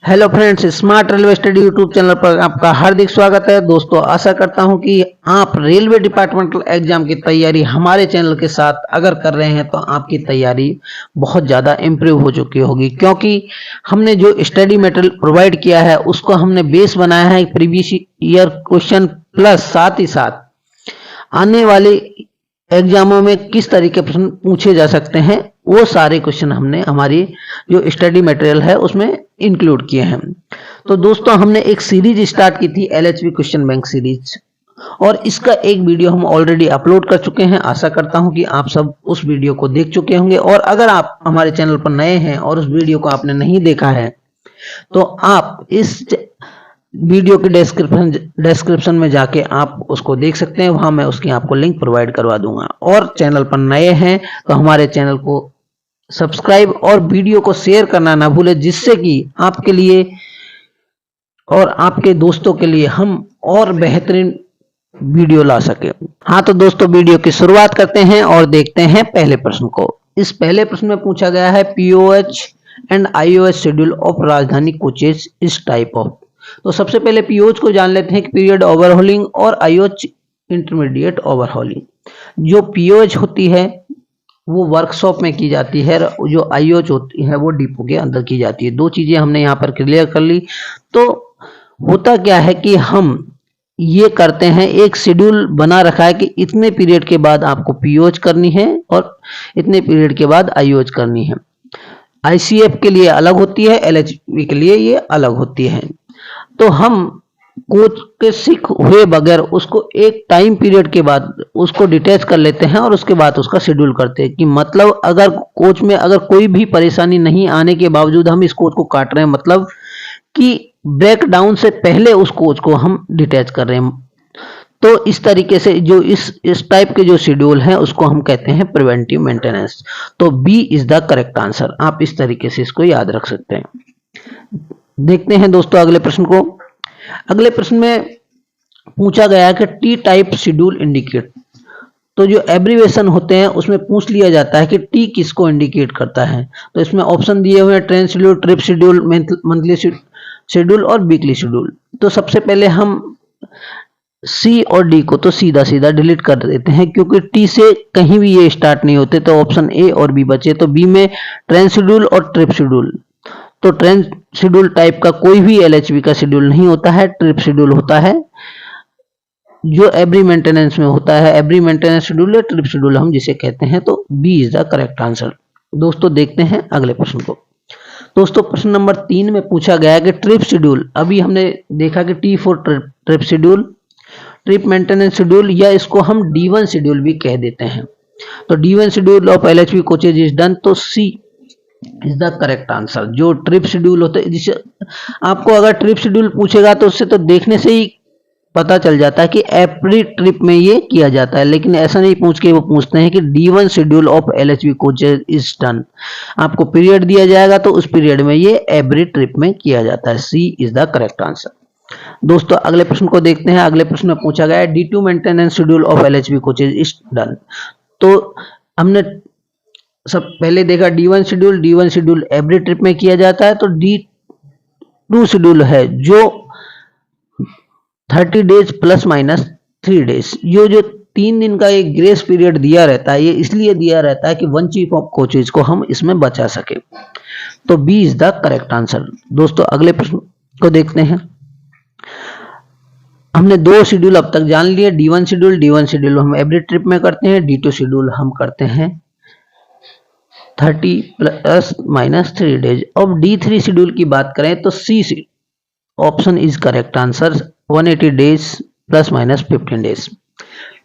Hello friends, smart railway study YouTube channel पर आपका हार्दिक स्वागत है। दोस्तों, आशा करता हूं कि आप रेलवे डिपार्टमेंटल एग्जाम की तैयारी हमारे चैनल के साथ अगर कर रहे हैं तो आपकी तैयारी बहुत ज़्यादा इम्प्रूव हो चुकी होगी, क्योंकि हमने जो स्टडी मटेरियल प्रोवाइड किया है उसको हमने बेस बनाया है प्रीवियस ईयर क्वेश्चन प्लस साथ ही साथ आने वाले एग्जामों में किस तरीके प्रश्न पूछे जा सकते हैं वो सारे क्वेश्चन हमने हमारी जो स्टडी मटेरियल है उसमें इंक्लूड किए हैं। तो दोस्तों, हमने एक सीरीज स्टार्ट की थी एलएचबी क्वेश्चन बैंक सीरीज, और इसका एक वीडियो हम ऑलरेडी अपलोड कर चुके हैं। आशा करता हूं कि आप सब उस वीडियो को देख चुके होंगे, और अगर आप हमारे चैनल पर नए हैं और उस वीडियो को आपने नहीं देखा है तो आप इस वीडियो के डिस्क्रिप्शन में जाके आप उसको देख सकते हैं। वहां मैं उसकी आपको लिंक प्रोवाइड करवा दूंगा। और चैनल पर नए हैं तो हमारे चैनल को सब्सक्राइब और वीडियो को शेयर करना ना भूलें, जिससे कि आपके लिए और आपके दोस्तों के लिए हम और बेहतरीन वीडियो ला सके। हाँ, तो दोस्तों, वीडियो की शुरुआत करते हैं और देखते हैं पहले प्रश्न को। इस पहले प्रश्न में पूछा गया है पीओएच एंड आईओएच शेड्यूल ऑफ राजधानी कोचेज इस टाइप ऑफ। तो सबसे पहले पीओएच को जान लेते हैं कि पीरियड ओवरहॉलिंग, और आईओएच इंटरमीडिएट ओवरहॉलिंग। जो पीओएच होती है वो वर्कशॉप में की जाती है, जो आईओएच होती है वो डिपो के अंदर की जाती है। दो चीजें हमने यहाँ पर क्लियर कर ली। तो होता क्या है कि हम ये करते हैं, एक शेड्यूल बना रखा है कि इतने पीरियड के बाद आपको पीओएच करनी है और इतने पीरियड के बाद आईओएच करनी है। आईसीएफ के लिए अलग होती है, एलएचबी के लिए ये अलग होती है। तो हम कोच के सीख हुए बगैर उसको एक टाइम पीरियड के बाद उसको डिटैच कर लेते हैं और उसके बाद उसका शेड्यूल करते हैं। कि मतलब अगर कोच में अगर कोई भी परेशानी नहीं आने के बावजूद हम इस कोच को काट रहे हैं, मतलब कि ब्रेक डाउन से पहले उस कोच को हम डिटैच कर रहे हैं। तो इस तरीके से जो इस टाइप के जो शेड्यूल हैं उसको हम कहते हैं प्रिवेंटिव मेंटेनेंस। तो B is the correct answer. आप इस तरीके से इसको याद रख सकते हैं। देखते हैं दोस्तों अगले प्रश्न को। अगले प्रश्न में पूछा गया है कि टी टाइप शेड्यूल इंडिकेट। तो जो एब्रीवेशन होते हैं उसमें पूछ लिया जाता है कि टी किसको इंडिकेट करता है। तो इसमें ऑप्शन दिए हुए हैं train schedule, trip schedule, monthly schedule और वीकली शेड्यूल। तो सबसे पहले हम सी और डी को तो सीधा सीधा डिलीट कर देते हैं, क्योंकि टी से कहीं भी ये स्टार्ट नहीं होते। तो ऑप्शन ए और बी बचे। तो बी में ट्रेन शेड्यूल और ट्रिप शेड्यूल। तो ट्रेन शेड्यूल टाइप का कोई भी एलएचबी का शेड्यूल नहीं होता है। ट्रिप शेड्यूल होता है जो एवरी मेंटेनेंस में होता है। एवरी मेंटेनेंस शेड्यूल या ट्रिप शेड्यूल हम जिसे कहते हैं। तो B is the correct answer. दोस्तों, देखते हैं अगले प्रश्न को। दोस्तों, प्रश्न नंबर 3 में पूछा गया है कि ट्रिप शेड्यूल, अभी हमने देखा कि T for trip schedule, trip maintenance schedule, या इसको हम D1 शेड्यूल भी कह देते हैं। तो D1 schedule of LHB coaches is done. तो C is the correct answer. जो ट्रिप शेड्यूल होता है, जिसे आपको अगर ट्रिप शेड्यूल पूछेगा तो उससे तो देखने से ही पता चल जाता है कि एवरी ट्रिप में ये किया जाता है, लेकिन ऐसा नहीं पूछ के वो पूछते हैं कि D1 schedule of LHB coaches is done. आपको पीरियड दिया जाएगा तो उस पीरियड में ये एवरी ट्रिप में किया जाता है। सी इज द करेक्ट आंसर। दोस्तों, अगले प्रश्न को देखते हैं। अगले प्रश्न में पूछा गया है D2 maintenance schedule of LHB coaches is done. तो हमने सब पहले देखा D1 शेड्यूल एवरी ट्रिप में किया जाता है। तो D2 शेड्यूल है जो 30 डेज प्लस माइनस 3 डेज, जो 3 दिन का एक ग्रेस पीरियड दिया रहता है। ये इसलिए दिया रहता है कि वन चीफ ऑफ कोचेज को हम इसमें बचा सके। तो B is the correct answer. दोस्तों, अगले प्रश्न को देखते हैं। हमने 2 शेड्यूल अब तक जान लिए। D1 शेड्यूल हम एवरी ट्रिप में करते हैं। D2 शेड्यूल हम करते हैं 30 प्लस माइनस 3 डेज। अब D3 शेड्यूल की बात करें तो C option is correct answer, 180 days plus minus 15 days.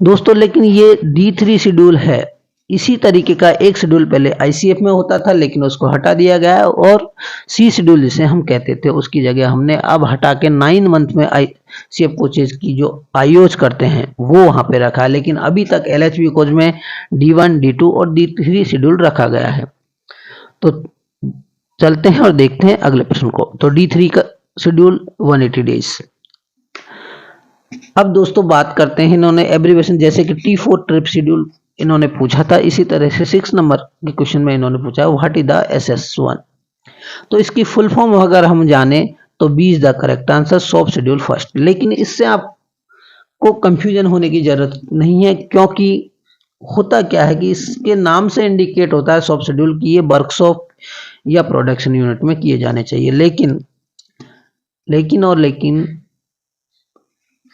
दोस्तों, लेकिन ये D3 शेड्यूल है, इसी तरीके का एक शेड्यूल पहले आईसीएफ में होता था, लेकिन उसको हटा दिया गया है, और सी शेड्यूल जिसे हम कहते थे उसकी जगह हमने अब हटा के 9 मंथ में आईसीएफ कोचेज की जो आईओएच करते हैं वो वहां पे रखा है। लेकिन अभी तक एलएचबी कोच में D1, D2 और D3 शेड्यूल रखा गया है। तो चलते हैं और देखते हैं अगले प्रश्न को। तो D3 का शेड्यूल 180 डेज। अब दोस्तों बात करते हैं, इन्होंने एब्रीवेशन जैसे कि T4 ट्रिप शेड्यूल इन्होंने पूछा था, इसी तरह से 6 नंबर के क्वेश्चन में इन्होंने पूछा व्हाट इज द SS1। तो इसकी फुल फॉर्म अगर हम जाने तो B is the correct answer, shop schedule first. लेकिन इससे आपको कंफ्यूजन होने की जरूरत नहीं है, क्योंकि होता क्या है कि इसके नाम से इंडिकेट होता है शॉप शेड्यूल की ये वर्कशॉप या प्रोडक्शन यूनिट में किए जाने चाहिए। लेकिन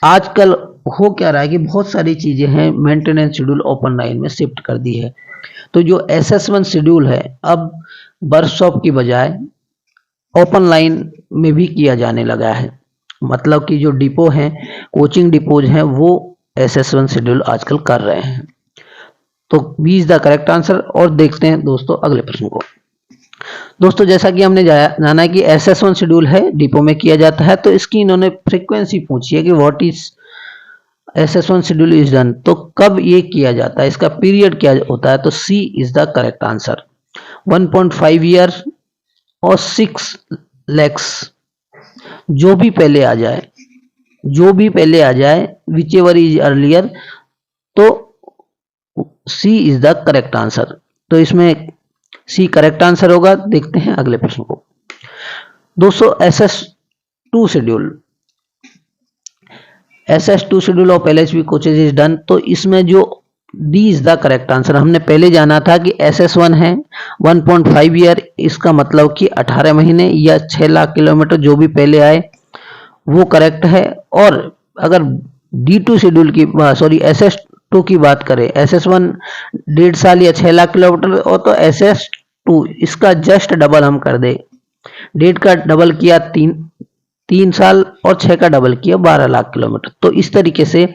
आजकल हो क्या रहा है कि बहुत सारी चीजें हैं मेंटेनेंस शेड्यूल ओपन लाइन में शिफ्ट कर दी है। तो जो SS1 शेड्यूल है अब वर्कशॉप की बजाय ओपन लाइन में भी किया जाने लगा है। मतलब कि जो डिपो हैं, कोचिंग डिपोज हैं, वो SS1 शेड्यूल आजकल कर रहे हैं। तो B is the correct answer. और देखते हैं दोस्तों अगले प्रश्न को। दोस्तों जैसा कि हमने जाना है कि SS1 शेड्यूल है, डिपो में किया जाता है, तो इसकी इन्होंने फ्रीक्वेंसी पूछी है कि what is SS1 schedule is done, तो कब ये किया जाता है, इसका पीरियड क्या होता है, तो C is the correct answer. 1.5 year और 6 लैक्स जो भी पहले आ जाए विच एवर इज अर्लियर, तो C is the correct answer. तो इसमें सी करेक्ट आंसर होगा। देखते हैं अगले प्रश्न को। दोस्तों SS2 schedule of LHV coaches is done, तो इसमें जो D is the correct answer. हमने पहले जाना था कि SS1 है 1.5 ईयर, इसका मतलब कि 18 महीने या 6 लाख किलोमीटर जो भी पहले आए वो करेक्ट है। और अगर D2 शेड्यूल की SS2 की बात करें, SS1 1.5 साल या 6 लाख किलोमीटर, और तो SS2 इसका जस्ट डबल हम कर दे, 1.5 का डबल किया 3 साल और 6 का डबल किया 12 लाख किलोमीटर। तो इस तरीके से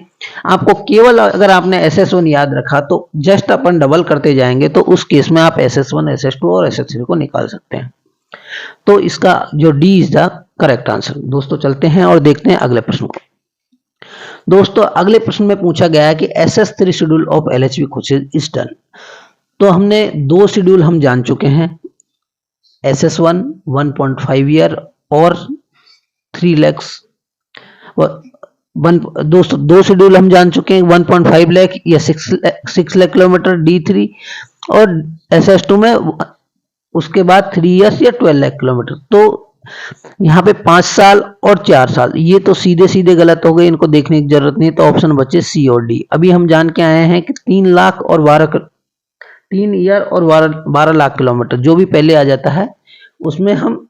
आपको केवल अगर आपने SS1 याद रखा तो जस्ट अपन डबल करते जाएंगे, तो उस केस में आप SS1, SS2 और SS3 को निकाल सकते हैं। तो इसका जो D is the correct answer. दोस्तों चलते हैं और देखते हैं अगले प्रश्न को। दोस्तों अगले प्रश्न में पूछा गया है कि SS3 schedule of LHV coaches is done. तो हमने 2 शेड्यूल हम जान चुके हैं, SS1 1.5 ईयर और 3 लैक्स। दोस्तों 2 शेड्यूल हम जान चुके हैं, 1.5 लाख या 6 लाख किलोमीटर D3, और SS2 में उसके बाद 3 इयर्स या 12 लाख किलोमीटर। तो यहाँ पे 5 साल और 4 साल, ये तो सीधे सीधे गलत हो गए, इनको देखने की जरूरत नहीं। तो ऑप्शन बचे सी और डी। अभी हम जान के आए हैं कि 3 ईयर और 12 लाख किलोमीटर जो भी पहले आ जाता है उसमें हम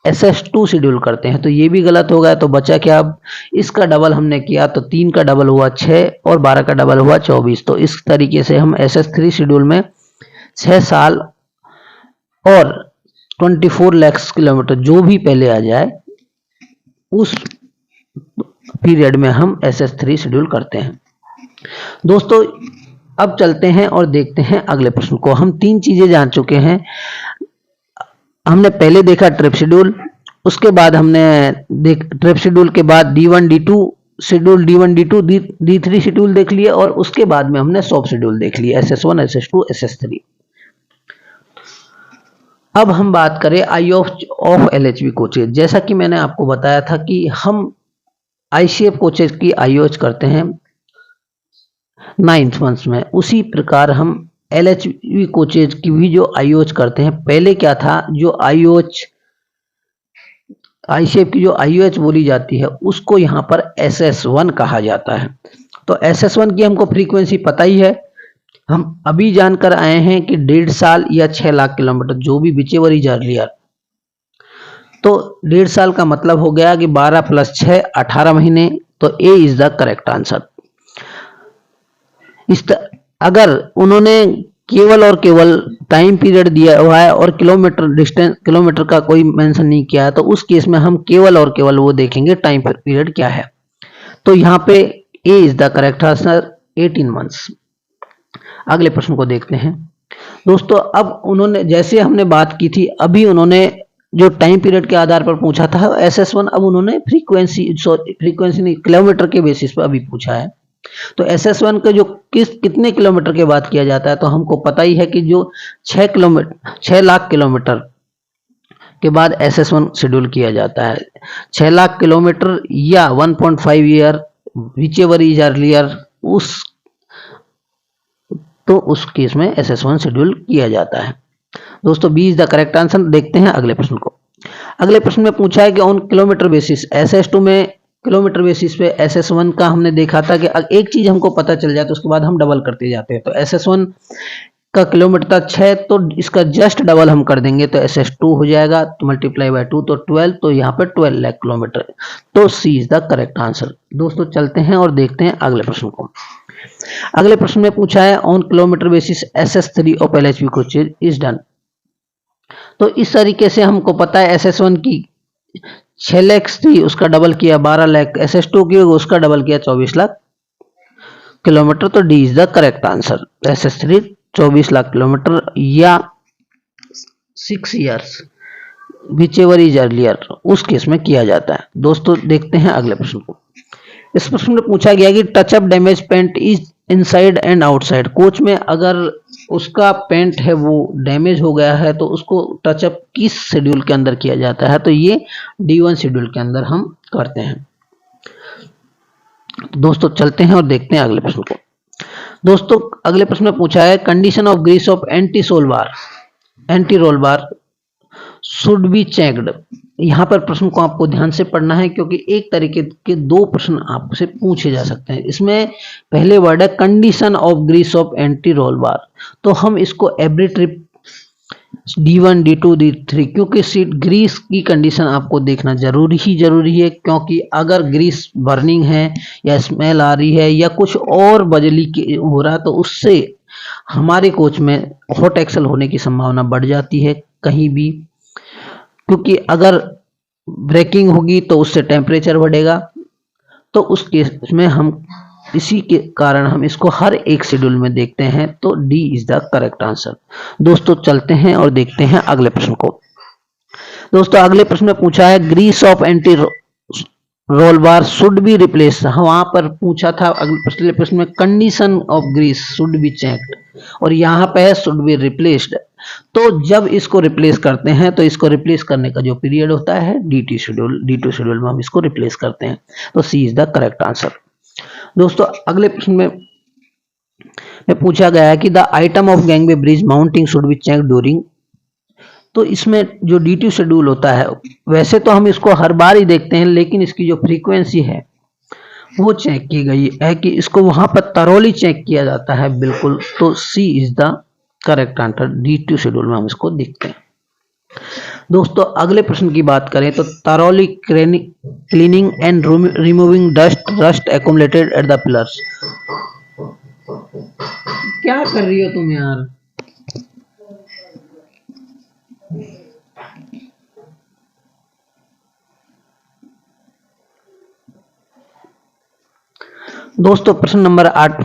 SS2 शेड्यूल करते हैं, तो ये भी गलत हो गया। तो बचा क्या, अब इसका डबल हमने किया तो 3 का डबल हुआ 6 और 12 का डबल हुआ 24। तो इस तरीके से हम SS3 शेड्यूल में 6 साल और 24 लाख किलोमीटर जो भी पहले आ जाए उस पीरियड में हम SS3 शेड्यूल करते हैं। दोस्तों अब चलते हैं और देखते हैं अगले प्रश्न को। हम 3 चीजें जान चुके हैं। हमने पहले देखा ट्रिप शेड्यूल, उसके बाद हमने ट्रिप शेड्यूल के बाद D1 D2 schedule, D1 D2 D3 schedule देख लिए, और उसके बाद में हमने शॉप शेड्यूल देख लिया, SS1 SS2 SS3। अब हम बात करें आई ऑफ LHV कोचेज। जैसा कि मैंने आपको बताया था कि हम ICF कोचेज की IOH करते हैं 9th मंथ में, उसी प्रकार हम LHV कोचेज की भी जो IOH करते हैं। पहले क्या था, जो ICF की जो IOH बोली जाती है उसको यहाँ पर SS1 कहा जाता है। तो SS1 की हमको फ्रीक्वेंसी पता ही है, हम अभी जानकर आए हैं कि 1.5 साल या 6 लाख किलोमीटर जो भी विचेवर इज अर्लियर। तो 1.5 साल का मतलब हो गया कि 12 + 6 18 महीने। तो ए इज द करेक्ट आंसर। अगर उन्होंने केवल और केवल टाइम पीरियड दिया हुआ है और किलोमीटर का कोई मेंशन नहीं किया है, तो उस केस में हम केवल और केवल वो देखेंगे टाइम पीरियड क्या है। तो यहाँ पे A is the correct answer, 18 months. अगले प्रश्न को देखते हैं। दोस्तों अब उन्होंने, जैसे हमने बात की थी, अभी उन्होंने जो टाइम पीरियड के आधार पर पूछा था SS1, अब उन्होंने फ्रीक्वेंसी नहीं किलोमीटर के बेसिस पर अभी पूछा है। तो SS1 का जो कितने किलोमीटर के बाद किया जाता है, तो हमको पता ही है कि जो 6 लाख किलोमीटर के बाद SS1 शेड्यूल किया जाता है। 6 लाख किलोमीटर या 1.5 year whichever is earlier, उस केस में SS1 शेड्यूल किया जाता है। दोस्तों B is the correct answer. देखते हैं अगले प्रश्न को। अगले प्रश्न में पूछा है कि ऑन किलोमीटर बेसिस, SS2 में किलोमीटर बेसिस पे SS1 का हमने देखा था कि एक चीज हमको पता चल जाए तो उसके बाद हम डबल करते जाते हैं। तो SS1 का किलोमीटर था 6, तो इसका जस्ट डबल हम कर देंगे तो SS2 हो जाएगा, तो मल्टीप्लाई बाय 2 तो 12, तो यहाँ पे 12 लाख किलोमीटर। तो C is the correct answer. दोस्तों चलते हैं और देखते हैं अगले प्रश्न को। अगले प्रश्न में पूछा है on kilometre basis SS3 of LHV coach is done. तो इस तरीके से हमको पता है SS1 की 6 लाख थी, उसका डबल किया 12 लाख, SS2 की उसका डबल किया 24 लाख किलोमीटर। तो D is the correct answer. SS3 24 lakh kilometre या 6 years which ever is earlier, उस केस में किया जाता है। दोस्तों देखते हैं अगले प्रश्न को। इस प्रश्न में पूछा गया कि touch up damage paint is inside and outside. Coach में अगर उसका पेंट है वो डैमेज हो गया है तो उसको टचअप किस शेड्यूल के अंदर किया जाता है? तो ये D1 शेड्यूल के अंदर हम करते हैं। दोस्तों चलते हैं और देखते हैं अगले प्रश्न को। दोस्तों अगले प्रश्न में पूछा है condition of grease of anti roll bar should be checked. यहाँ पर प्रश्न को आपको ध्यान से पढ़ना है क्योंकि एक तरीके के 2 प्रश्न आपसे पूछे जा सकते हैं। इसमें पहले वर्ड है condition of grease of anti roll bar, तो हम इसको every trip D1 D2 D3, क्योंकि सीट ग्रीस की कंडीशन आपको देखना जरूरी है, क्योंकि अगर ग्रीस बर्निंग है या स्मेल आ रही है या कुछ और बजली हो रहा है तो उससे हमारे कोच में हॉट एक्सल होने की संभावना बढ़ जाती है कहीं भी, क्योंकि अगर ब्रेकिंग होगी तो उससे टेम्परेचर बढ़ेगा। तो उस केस में हम इसी के कारण हम इसको हर एक शेड्यूल में देखते हैं। तो D is the correct answer. दोस्तों चलते हैं और देखते हैं अगले प्रश्न को। दोस्तों अगले प्रश्न में पूछा है grease of anti roll bar should be replace. वहां पर पूछा था पिछले प्रश्न में condition of grease should be checked, और यहाँ पे है शुड बी रिप्लेस्ड। तो जब इसको रिप्लेस करते हैं तो इसको रिप्लेस करने का जो पीरियड होता है D2 शेड्यूल में हम इसको रिप्लेस करते हैं। तो C is the correct answer. दोस्तों अगले प्रश्न में पूछा गया है कि the item of gangway bridge mounting should be check during. तो इसमें जो D2 शेड्यूल होता है वैसे तो हम इसको हर बार ही देखते हैं, लेकिन इसकी जो फ्रीक्वेंसी है वो चेक की गई है कि इसको वहां पर तरोली चेक किया जाता है बिल्कुल। तो C is the correct answer. D2 schedule में हम इसको देखते हैं। दोस्तों अगले प्रश्न की बात करें तो thoroughly cleaning and removing rust accumulated at the pillars. क्या कर रही हो तुम यार? दोस्तों प्रश्न नंबर 8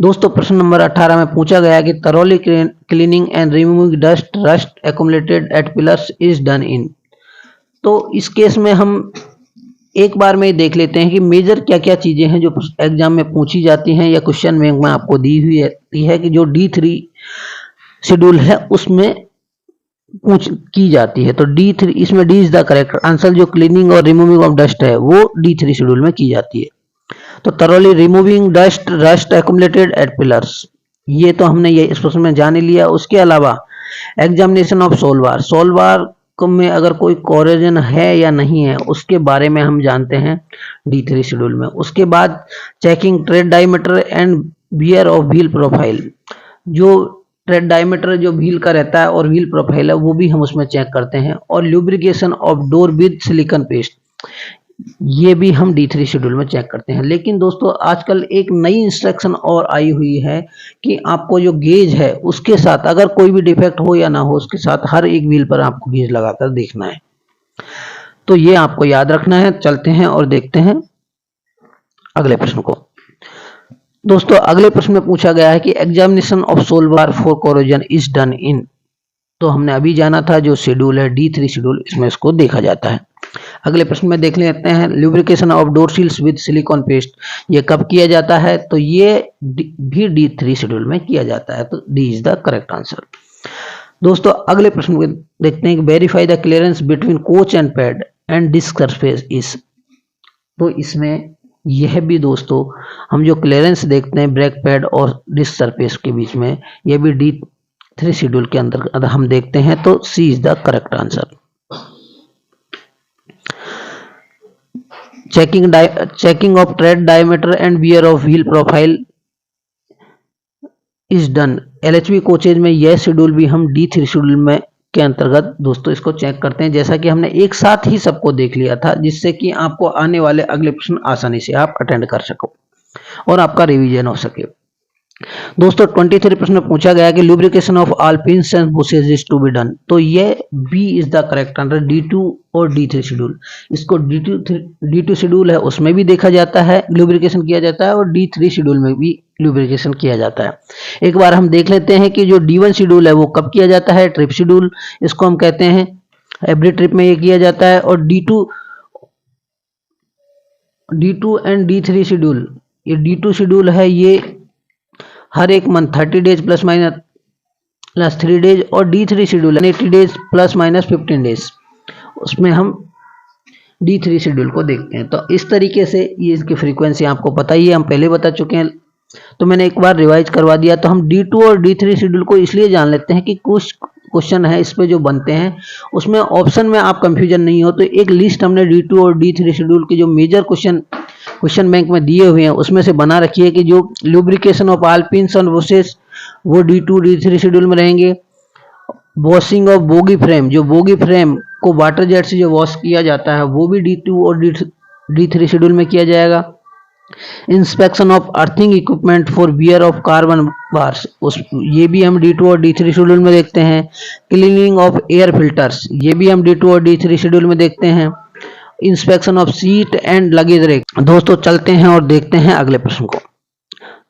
दोस्तों प्रश्न नंबर 18 में पूछा गया कि thoroughly cleaning and removing rust accumulated at pillars is done in. तो इस केस में हम एक बार में देख लेते हैं कि मेजर क्या क्या चीजें हैं जो एग्जाम में पूछी जाती हैं या क्वेश्चन बैंक में आपको दी हुई है कि जो D3 शेड्यूल है उसमें की जाती है। तो D3 इसमें D is the correct answer. जो क्लीनिंग और रिमूविंग ऑफ डस्ट है वो D3 शेड्यूल में की जाती है। तो thoroughly removing rust accumulated at pillars, ये तो हमने ये इस प्रश्न में जान लिया। उसके अलावा एग्जामिनेशन ऑफ सोलवार में अगर कोई कोरोजन है या नहीं है उसके बारे में हम जानते हैं D3 शेड्यूल में। उसके बाद checking tread diameter and wear of wheel profile, जो ट्रेड डायमीटर जो व्हील का रहता है और व्हील प्रोफाइल है वो भी हम उसमें चेक करते हैं। और lubrication of door with silicone paste, ये भी हम D3 शेड्यूल में चेक करते हैं। लेकिन दोस्तों आजकल एक नई इंस्ट्रक्शन और आई हुई है कि आपको जो गेज है उसके साथ अगर कोई भी डिफेक्ट हो या ना हो उसके साथ हर एक व्हील पर आपको गेज लगाकर देखना है। तो ये आपको याद रखना है। चलते हैं और देखते हैं अगले प्रश्न को। दोस्तों अगले प्रश्न में पूछा गया है कि एग्जामिनेशन ऑफ सोलवार for corrosion is done in. तो हमने अभी जाना था जो शेड्यूल है D3 शेड्यूल, इसमें इसको देखा जाता है। अगले प्रश्न में देख लेते हैं lubrication of door seals with silicone paste, ये कब किया जाता है? तो ये भी D3 शेड्यूल में किया जाता है। तो D is the correct answer. दोस्तों अगले प्रश्न में देखते हैं कि verify the clearance between coach and pad and disc surface is. तो इसमें यह भी दोस्तों हम जो क्लियरेंस देखते हैं ब्रेक पैड और डिस्क सरफेस के बीच में, यह भी D3 शेड्यूल के अंदर हम देखते हैं। तो C is the correct answer. Checking of tread diameter and wear of wheel profile is done. LHV coaches में यह शेड्यूल भी हम D3 शेड्यूल में के अंतर्गत दोस्तों इसको चेक करते हैं, जैसा कि हमने एक साथ ही सबको देख लिया था, जिससे कि आपको आने वाले अगले प्रश्न आसानी से आप अटेंड कर सको और आपका रिवीजन हो सके। दोस्तों 23 प्रश्न में पूछा गया कि lubrication of all pins and bushes is to be done. तो ये B is the correct answer. D2 और D3 शेड्यूल, इसको D2 शेड्यूल है उसमें भी देखा जाता है, लुब्रिकेशन किया जाता है, और D3 शेड्यूल में भी लुब्रिकेशन किया जाता है। एक बार हम देख लेते हैं कि जो D1 शेड्यूल है वो कब किया जाता है। ट्रिप शेड्यूल इसको हम कहते हैं, एवरी ट्रिप में ये किया जाता है। और D2 एंड D3 शेड्यूल, ये D2 शेड्यूल है, ये हर एक month 30 days plus minus 3 days, और D3 schedule 80 days plus minus 15 days, उसमें हम D3 शेड्यूल को देखते हैं। तो इस तरीके से ये इसकी फ्रीक्वेंसी आपको पता ही है, हम पहले बता चुके हैं, तो मैंने एक बार रिवाइज करवा दिया। तो हम D2 और D3 शेड्यूल को इसलिए जान लेते हैं कि कुछ क्वेश्चन है इस पे जो बनते हैं उसमें ऑप्शन में आप कंफ्यूजन नहीं हो। तो एक लिस्ट हमने D2 और D3 शेड्यूल के जो मेजर क्वेश्चन बैंक में दिए हुए हैं उसमें से बना रखी है कि जो lubrication of all pins and bushes वो D2 D3 शेड्यूल में रहेंगे। वॉशिंग ऑफ बोगी फ्रेम, जो बोगी फ्रेम को वाटर जेट से जो वॉश किया जाता है वो भी D2 और D3 शेड्यूल में किया जाएगा। Inspection of earthing equipment for wear of carbon bars, ये भी हम D2 और D3 शेड्यूल में देखते हैं। क्लीनिंग ऑफ एयर फिल्टर्स, ये भी हम D2 और D3 शेड्यूल में देखते हैं। Inspection of seat and luggage rack. दोस्तों चलते हैं और देखते हैं अगले प्रश्न को।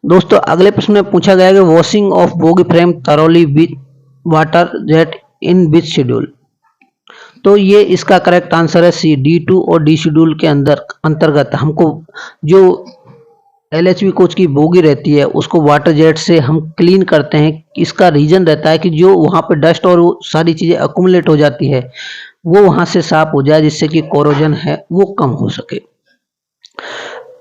दोस्तों अगले प्रश्न में पूछा गया कि washing of bogie frame thoroughly with water jet in which schedule. तो ये इसका करेक्ट आंसर है सी, D2 और D शेड्यूल के अंतर्गत हमको जो LHV कोच की बोगी रहती है उसको वाटर जेट से हम क्लीन करते हैं। इसका रीजन रहता है कि जो वहाँ पे डस्ट और वो सारी चीज़ें अकुमुलेट हो जाती है वो वहाँ से साफ हो जाए, जिससे कि कोरोजन है वो कम हो सके।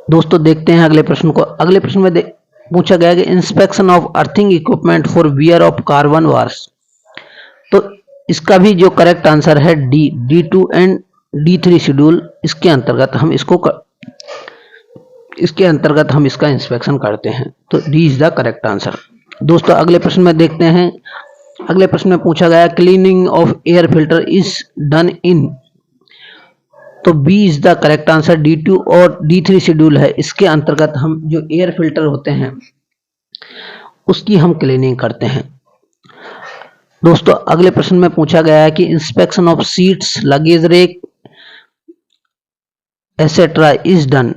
दोस्तों देखते हैं अगले प्रश्न को। अगले प्रश्न में पूछा गया कि inspection of earthing equipment for wear of carbon wars. तो इसका भी जो करेक्ट आंसर है D2 एंड D3 शेड्यूल, इसके अंतर्गत हम इसका इंस्पेक्शन करते हैं। तो D is the correct answer. दोस्तों अगले प्रश्न में देखते हैं। अगले प्रश्न में पूछा गया cleaning of air filter is done in. तो B is the correct answer. D2 और D3 शेड्यूल है, इसके अंतर्गत हम जो एयर फिल्टर होते हैं उसकी हम क्लीनिंग करते हैं। दोस्तों अगले प्रश्न में पूछा गया है कि inspection of seats, luggage rack etcetera is done.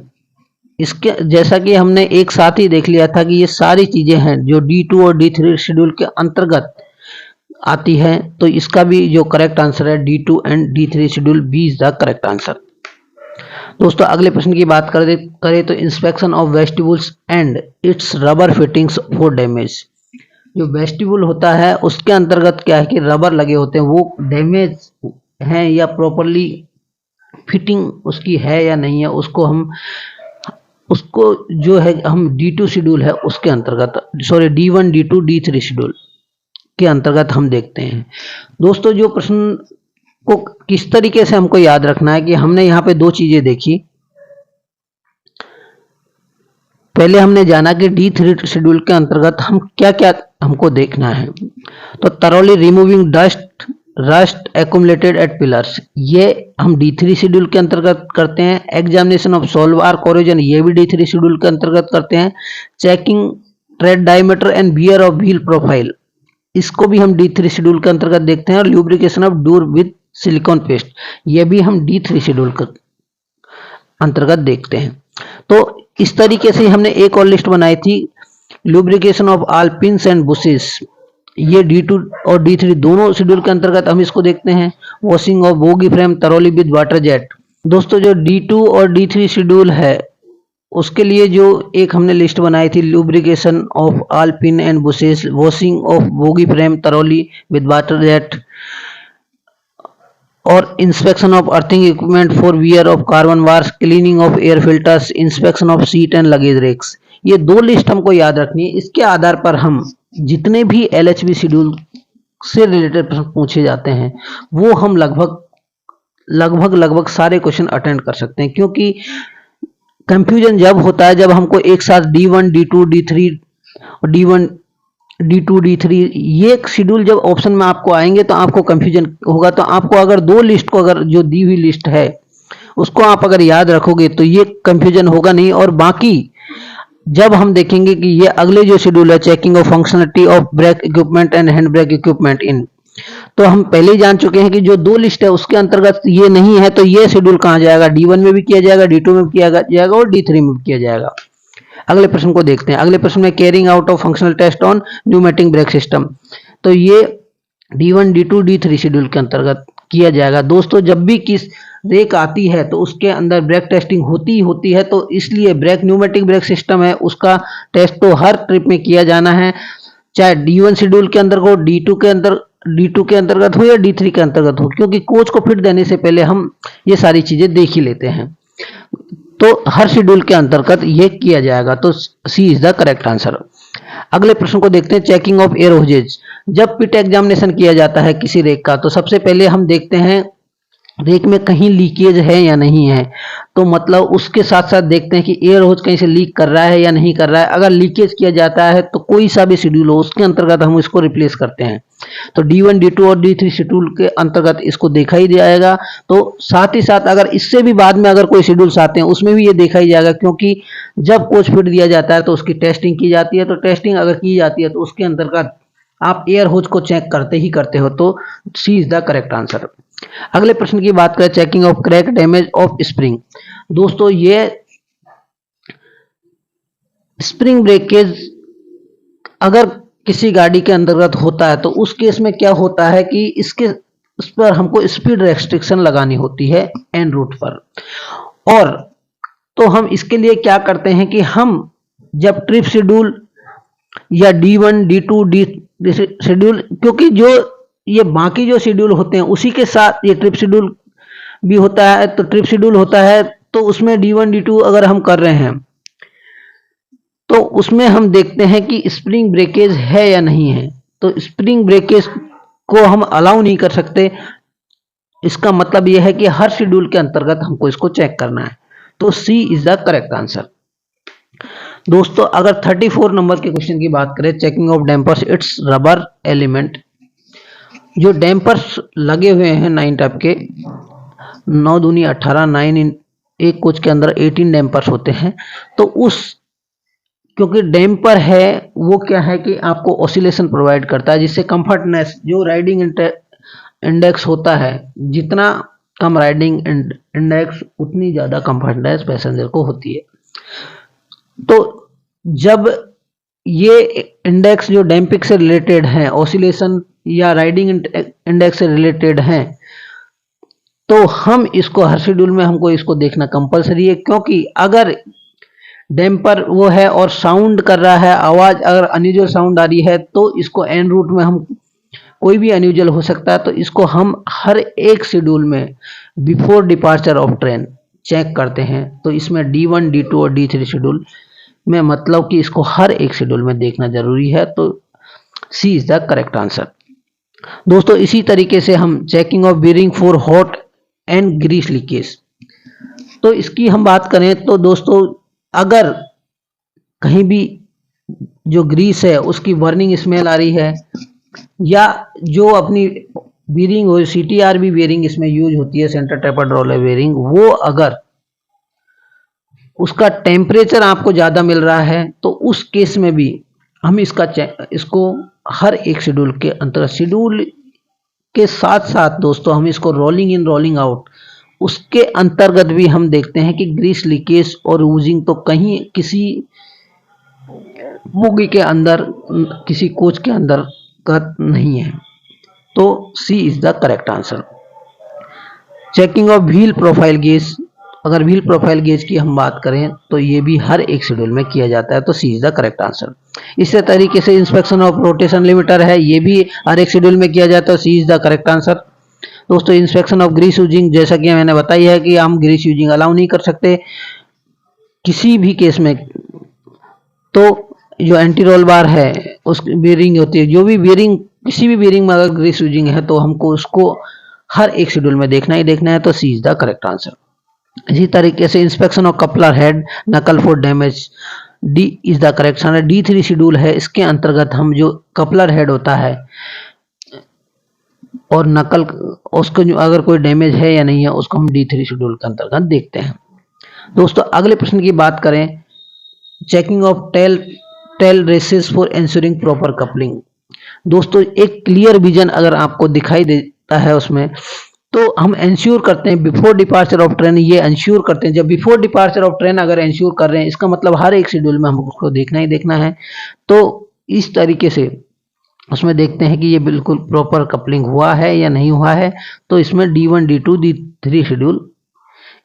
इसके जैसा कि हमने एक साथ ही देख लिया था कि ये सारी चीजें हैं जो D2 और D3 शेड्यूल के अंतर्गत आती है, तो इसका भी जो करेक्ट आंसर है D2 and D3 schedule, B is the correct answer. दोस्तों अगले प्रश्न की बात करें तो inspection of vestibules and its rubber fittings for damage. जो वेस्टिबुल होता है उसके अंतर्गत क्या है कि रबर लगे होते हैं, वो डैमेज हैं या प्रॉपरली फिटिंग उसकी है या नहीं है, उसको जो है हम D2 शेड्यूल है उसके अंतर्गत, D1 D2 D3 शेड्यूल के अंतर्गत हम देखते हैं। दोस्तों जो प्रश्न को किस तरीके से हमको याद रखना है कि हमने यहाँ पे दो चीजें देखी। पहले हमने जाना कि D3 शेड्यूल के अंतर्गत हम क्या क्या हमको देखना है। तो thoroughly removing dust rust accumulated at pillars, ये हम D3 शेड्यूल के अंतर्गत करते हैं। Examination of sole bar corrosion, ये भी D3 शेड्यूल के अंतर्गत करते हैं। Checking tread diameter and wear of wheel profile, इसको भी हम D3 शेड्यूल के अंतर्गत देखते हैं। और lubrication of door with silicone paste, ये भी हम D3 शेड्यूल के अंतर्गत देखते हैं। तो इस तरीके से हमने एक और लिस्ट बनाई थी, lubrication of all pins and bushes, ये D2 और D3 दोनों शेड्यूल के अंतर्गत हम इसको देखते हैं। Washing of bogie frame thoroughly with water jet. दोस्तों जो D2 और D3 शेड्यूल है उसके लिए जो एक हमने लिस्ट बनाई थी, lubrication of all pin and bushes, washing of bogie frame thoroughly with water jet, और inspection of earthing equipment for wear of carbon wars, cleaning of air filters, inspection of seat and luggage racks. ये 2 list हमको याद रखनी है। इसके आधार पर हम जितने भी एलएचबी शेड्यूल से रिलेटेड प्रश्न पूछे जाते हैं वो हम लगभग सारे क्वेश्चन अटेंड कर सकते हैं, क्योंकि कंफ्यूजन जब होता है जब हमको एक साथ D1, D2, D3 और D1, D2, D3 ये शेड्यूल जब ऑप्शन में आपको आएंगे तो आपको कंफ्यूजन होगा। तो आपको अगर 2 लिस्ट को, अगर जो दी हुई लिस्ट है उसको आप अगर याद रखोगे तो ये कंफ्यूजन होगा नहीं। और बाकी जब हम देखेंगे कि ये अगले जो शेड्यूल है, checking of functionality of brake equipment and hand brake equipment in, तो हम पहले ही जान चुके हैं कि जो 2 लिस्ट है उसके अंतर्गत ये नहीं है, तो ये शेड्यूल कहाँ जाएगा, D1 में भी किया जाएगा, D2 में भी किया जाएगा और D3 में भी किया जाएगा। अगले प्रश्न को देखते हैं। अगले प्रश्न में carrying out of functional test on pneumatic brake system, तो ये D1, D2, D3 शेड्यूल के अंतर्गत किया जाएगा। दोस्तों जब भी किस रेक आती है तो उसके अंदर ब्रेक टेस्टिंग होती है, तो इसलिए ब्रेक न्यूमेटिक ब्रेक सिस्टम है उसका टेस्ट तो हर ट्रिप में किया जाना है, चाहे D1 शेड्यूल के अंदर हो, D2 के अंतर्गत हो या D3 के अंतर्गत हो, क्योंकि कोच को फिट देने से पहले हम ये सारी चीजें देख ही लेते हैं। तो हर शेड्यूल के अंतर्गत ये किया जाएगा, तो C is the correct answer. अगले प्रश्न को देखते हैं। चेकिंग ऑफ एयर होजेज, जब पिट एग्जामिनेशन किया जाता है किसी रेक का तो सबसे पहले हम देखते हैं रेक में कहीं लीकेज है या नहीं है, तो मतलब उसके साथ साथ देखते हैं कि एयर होज कहीं से लीक कर रहा है या नहीं कर रहा है। अगर लीकेज किया जाता है तो कोई सा भी शेड्यूल हो उसके अंतर्गत हम इसको रिप्लेस करते हैं, तो D1, D2 और D3 शेड्यूल के अंतर्गत इसको देखा ही जाएगा। तो साथ ही साथ अगर इससे भी बाद में अगर कोई शेड्यूल्स आते हैं उसमें भी ये देखा ही जाएगा, क्योंकि जब कोच फिट दिया जाता है तो उसकी टेस्टिंग की जाती है, तो टेस्टिंग अगर की जाती है तो उसके अंतर्गत आप एयर होज को चेक करते हो, तो C is the correct answer. अगले प्रश्न की बात करें। Checking of crack damage of spring, दोस्तों ये स्प्रिंग ब्रेकेज अगर किसी गाड़ी के अंतर्गत होता है तो उस केस में क्या होता है कि उस पर हमको स्पीड रेस्ट्रिक्शन लगानी होती है एन रूट पर। और तो हम इसके लिए क्या करते हैं कि हम जब ट्रिप शेड्यूल या D1, D2, D शेड्यूल, क्योंकि जो ये बाकी जो शेड्यूल होते हैं उसी के साथ ये ट्रिप शेड्यूल भी होता है, तो ट्रिप शेड्यूल होता है तो उसमें D1, D2 अगर हम कर रहे हैं तो उसमें हम देखते हैं कि स्प्रिंग ब्रेकेज है या नहीं है। तो स्प्रिंग ब्रेकेज को हम अलाउ नहीं कर सकते, इसका मतलब यह है कि हर शेड्यूल के अंतर्गत हमको इसको चेक करना है, तो C is the correct answer. दोस्तों अगर 34 नंबर के क्वेश्चन की बात करें। Checking of dampers it's rubber element, जो डैम्पर्स लगे हुए हैं 9 टाइप के, 9 दूनी 18, 9 इन एक कोच के अंदर 18 डैम्पर्स होते हैं। तो उस क्योंकि डैम्पर है वो क्या है कि आपको ऑसिलेशन प्रोवाइड करता है, जिससे कंफर्टनेस, जो राइडिंग इंडेक्स होता है, जितना कम राइडिंग इंडेक्स उतनी ज़्यादा कंफर्टनेस पैसेंजर को होती है। तो जब ये इंडेक्स जो डैम्पिंग से रिलेटेड है, ऑसिलेशन या राइडिंग इंडेक्स से रिलेटेड है, तो हम इसको हर शेड्यूल में हमको इसको देखना कंपलसरी है, क्योंकि अगर डैम्पर वो है और साउंड कर रहा है, आवाज अगर अनयूजुअल साउंड आ रही है तो इसको एन रूट में हम कोई भी अनयूजुअल हो सकता है, तो इसको हम हर एक शेड्यूल में before departure of train check करते हैं। तो इसमें D1, D2 और D3 शेड्यूल में मतलब कि इसको हर एक शेड्यूल में देखना जरूरी है, तो C is the correct answer. दोस्तों इसी तरीके से हम checking of bearing for hot and grease leakage, तो इसकी हम बात करें तो दोस्तों अगर कहीं भी जो ग्रीस है उसकी बर्निंग स्मेल आ रही है, या जो अपनी बीयरिंग हो, CTRB बीयरिंग इसमें यूज होती है, सेंटर टेपर्ड रोलर बीयरिंग, वो अगर उसका टेम्परेचर आपको ज़्यादा मिल रहा है तो उस केस में भी हम इसको हर एक शेड्यूल के अंतर्गत, शेड्यूल के साथ साथ दोस्तों हम इसको रोलिंग इन रोलिंग आउट उसके अंतर्गत भी हम देखते हैं कि ग्रीस लीकेज और यूजिंग तो कहीं किसी बोगी के अंदर, किसी कोच के अंदर का नहीं है, तो C is the correct answer. Checking of wheel profile gauge, अगर व्हील प्रोफाइल गेज की हम बात करें तो ये भी हर एक शेड्यूल में किया जाता है, तो C is the correct answer. इसी तरीके से इंस्पेक्शन ऑफ रोटेशन लिमिटर है, ये भी हर एक शेड्यूल में किया जाता है, सी इज द करेक्ट आंसर। दोस्तों इंस्पेक्शन ऑफ ग्रीस यूजिंग, जैसा कि मैंने बताई है कि हम ग्रीस यूजिंग अलाउ नहीं कर सकते किसी भी केस में। तो जो एंटी रोल बार है उसकी बेरिंग होती है, जो भी बेरिंग, किसी भी बेरिंग में अगर ग्रीस यूजिंग है तो हमको उसको हर एक शेड्यूल में देखना ही देखना है। तो C is the correct answer. इसी तरीके से इंस्पेक्शन ऑफ कपलर हेड नकल for damage, D is the correct answer. D3 schedule है, इसके अंतर्गत हम जो कपलर हेड होता है और नकल, उसको जो अगर कोई डैमेज है या नहीं है उसको हम D3 शेड्यूल के अंतर्गत देखते हैं। दोस्तों अगले प्रश्न की बात करें, checking of tail races for ensuring proper coupling. दोस्तों एक क्लियर विजन अगर आपको दिखाई देता है उसमें, तो हम इंश्योर करते हैं बिफोर डिपार्चर ऑफ ट्रेन, ये इंश्योर करते हैं जब बिफोर डिपार्चर ऑफ ट्रेन अगर इंश्योर कर रहे हैं, इसका मतलब हर एक शेड्यूल में हमको उसको देखना ही देखना है। तो इस तरीके से उसमें देखते हैं कि ये बिल्कुल प्रॉपर कपलिंग हुआ है या नहीं हुआ है। तो इसमें D1 D2 D3 schedule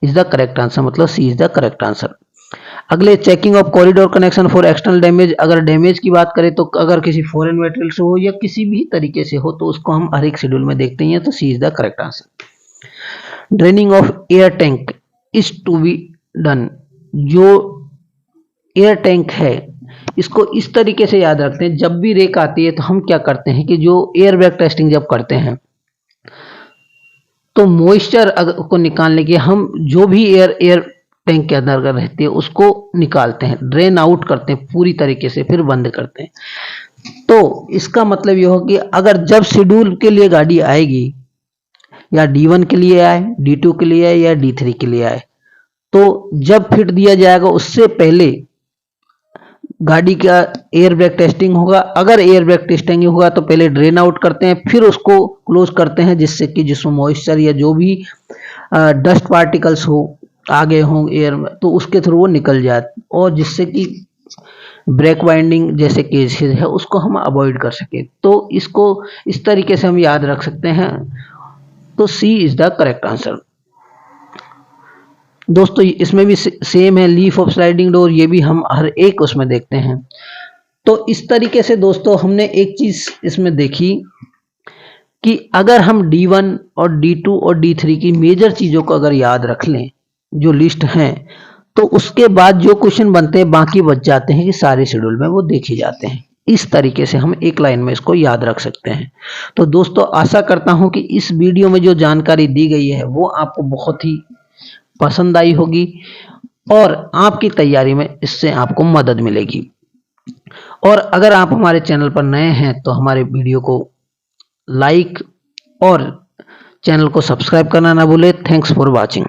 is the correct answer, मतलब सी इज द करेक्ट आंसर। अगले checking of corridor connection for external damage, अगर डैमेज की बात करें तो अगर किसी फॉरेन मेटेरियल से हो या किसी भी तरीके से हो तो उसको हम हर एक शेड्यूल में देखते हैं। तो C is the correct answer. Draining of air tank is to be done, जो एयर टैंक है इसको इस तरीके से याद रखते हैं, जब भी रेक आती है तो हम क्या करते हैं कि जो एयर बैग टेस्टिंग जब करते हैं तो मॉइस्चर को निकालने के हम जो भी एयर टैंक के अंदर अगर रहती है उसको निकालते हैं, ड्रेन आउट करते हैं पूरी तरीके से, फिर बंद करते हैं। तो इसका मतलब यह हो कि अगर जब शेड्यूल के लिए गाड़ी आएगी, या D1 के लिए आए, D2 के लिए आए या D3 के लिए आए, तो जब फिट दिया जाएगा उससे पहले गाड़ी का एयर बैग टेस्टिंग होगा। अगर एयर बैग टेस्टिंग होगा तो पहले ड्रेन आउट करते हैं, फिर उसको क्लोज करते हैं, जिससे कि जिसमें मॉइस्चर या जो भी डस्ट पार्टिकल्स हो आगे हों एयर में तो उसके थ्रू वो निकल जाए, और जिससे कि ब्रेक वाइंडिंग जैसे केसेस है उसको हम अवॉइड कर सके। तो इसको इस तरीके से हम याद रख सकते हैं। तो C is the correct answer. दोस्तों इसमें भी सेम है, लीफ ऑफ स्लाइडिंग डोर, ये भी हम हर एक उसमें देखते हैं। तो इस तरीके से दोस्तों हमने एक चीज इसमें देखी कि अगर हम D1 और D2 और D3 की मेजर चीजों को अगर याद रख लें जो लिस्ट हैं, तो उसके बाद जो क्वेश्चन बनते हैं बाकी बच जाते हैं कि सारे शेड्यूल में वो देखे जाते हैं। इस तरीके से हम एक लाइन में इसको याद रख सकते हैं। तो दोस्तों आशा करता हूं कि इस वीडियो में जो जानकारी दी गई है वो आपको बहुत ही पसंद आई होगी और आपकी तैयारी में इससे आपको मदद मिलेगी। और अगर आप हमारे चैनल पर नए हैं तो हमारे वीडियो को लाइक और चैनल को सब्सक्राइब करना ना भूलें। Thanks for watching.